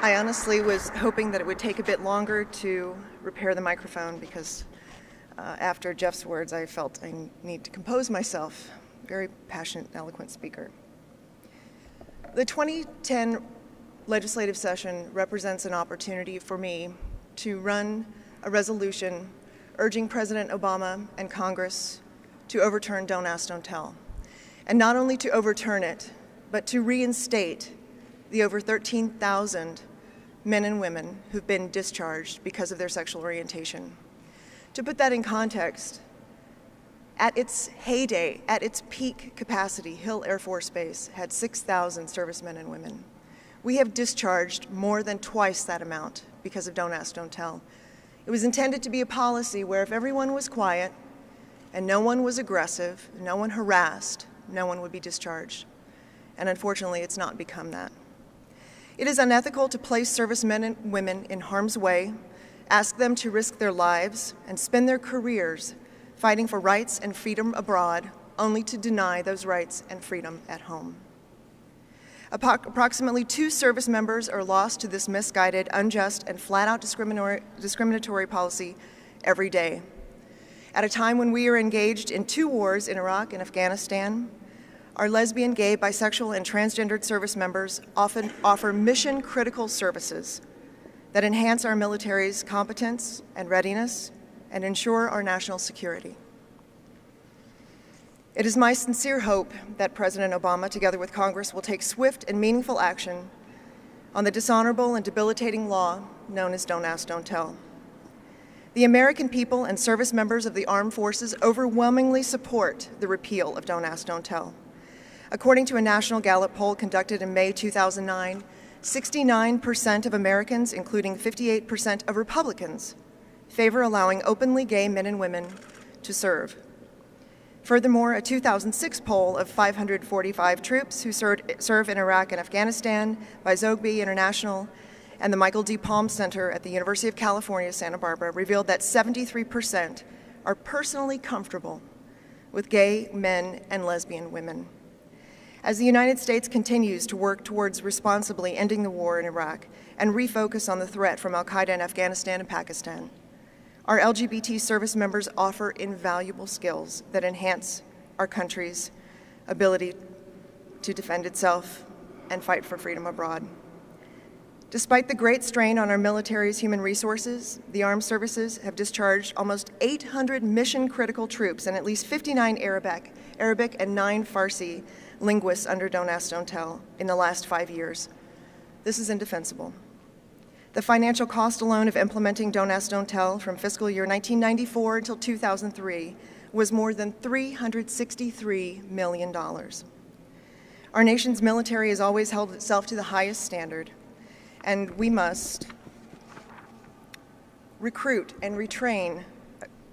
I honestly was hoping that it would take a bit longer to repair the microphone because after Jeff's words, I felt I need to compose myself. Very passionate, eloquent speaker. The 2010 legislative session represents an opportunity for me to run a resolution urging President Obama and Congress to overturn Don't Ask, Don't Tell. And not only to overturn it, but to reinstate the over 13,000 men and women who've been discharged because of their sexual orientation. To put that in context, at its heyday, at its peak capacity, Hill Air Force Base had 6,000 servicemen and women. We have discharged more than twice that amount because of Don't Ask, Don't Tell. It was intended to be a policy where if everyone was quiet and no one was aggressive, no one harassed, no one would be discharged. And unfortunately, it's not become that. It is unethical to place servicemen and women in harm's way, ask them to risk their lives, and spend their careers fighting for rights and freedom abroad, only to deny those rights and freedom at home. Approximately 2 service members are lost to this misguided, unjust, and flat-out discriminatory policy every day. At a time when we are engaged in 2 wars in Iraq and Afghanistan, our lesbian, gay, bisexual, and transgendered service members often offer mission-critical services that enhance our military's competence and readiness and ensure our national security. It is my sincere hope that President Obama, together with Congress, will take swift and meaningful action on the dishonorable and debilitating law known as Don't Ask, Don't Tell. The American people and service members of the armed forces overwhelmingly support the repeal of Don't Ask, Don't Tell. According to a National Gallup poll conducted in May 2009, 69% of Americans, including 58% of Republicans, favor allowing openly gay men and women to serve. Furthermore, a 2006 poll of 545 troops who serve in Iraq and Afghanistan by Zogby International and the Michael D. Palm Center at the University of California, Santa Barbara revealed that 73% are personally comfortable with gay men and lesbian women. As the United States continues to work towards responsibly ending the war in Iraq and refocus on the threat from al-Qaeda in Afghanistan and Pakistan, our LGBT service members offer invaluable skills that enhance our country's ability to defend itself and fight for freedom abroad. Despite the great strain on our military's human resources, the armed services have discharged almost 800 mission-critical troops and at least 59 Arabic and 9 Farsi linguists under Don't Ask, Don't Tell in the last 5 years. This is indefensible. The financial cost alone of implementing Don't Ask, Don't Tell from fiscal year 1994 until 2003 was more than $363 million. Our nation's military has always held itself to the highest standard, and we must recruit and retain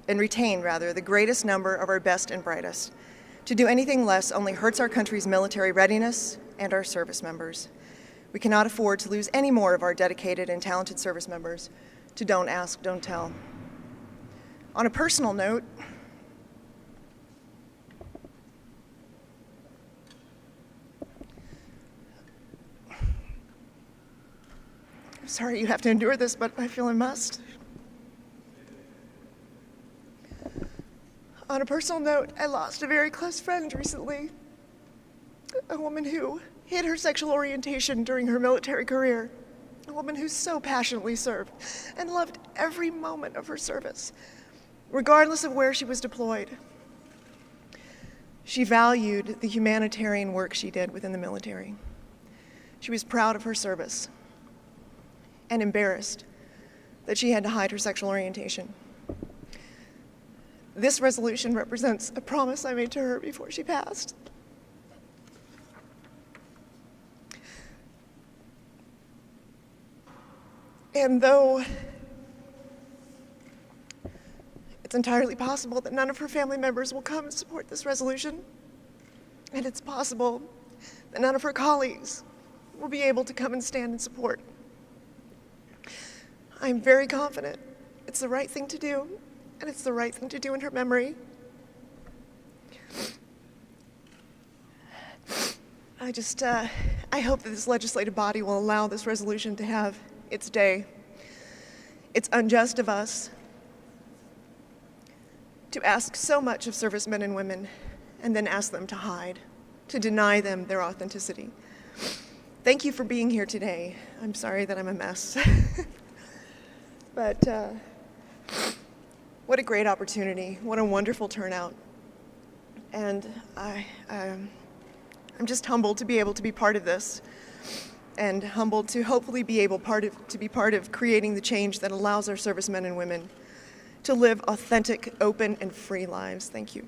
the greatest number of our best and brightest. To do anything less only hurts our country's military readiness and our service members. We cannot afford to lose any more of our dedicated and talented service members to Don't Ask, Don't Tell. On a personal note, I'm sorry you have to endure this, but I feel I must. On a personal note, I lost a very close friend recently, a woman who hid her sexual orientation during her military career, a woman who so passionately served and loved every moment of her service, regardless of where she was deployed. She valued the humanitarian work she did within the military. She was proud of her service and embarrassed that she had to hide her sexual orientation. This resolution represents a promise I made to her before she passed. And though it's entirely possible that none of her family members will come and support this resolution, and it's possible that none of her colleagues will be able to come and stand in support, I'm very confident it's the right thing to do, and it's the right thing to do in her memory. I hope that this legislative body will allow this resolution to have its day. It's unjust of us to ask so much of servicemen and women and then ask them to hide, to deny them their authenticity. Thank you for being here today. I'm sorry that I'm a mess. But what a great opportunity. What a wonderful turnout. And I'm just humbled to be able to be part of this, and humbled to hopefully be able to be part of creating the change that allows our servicemen and women to live authentic, open, and free lives. Thank you.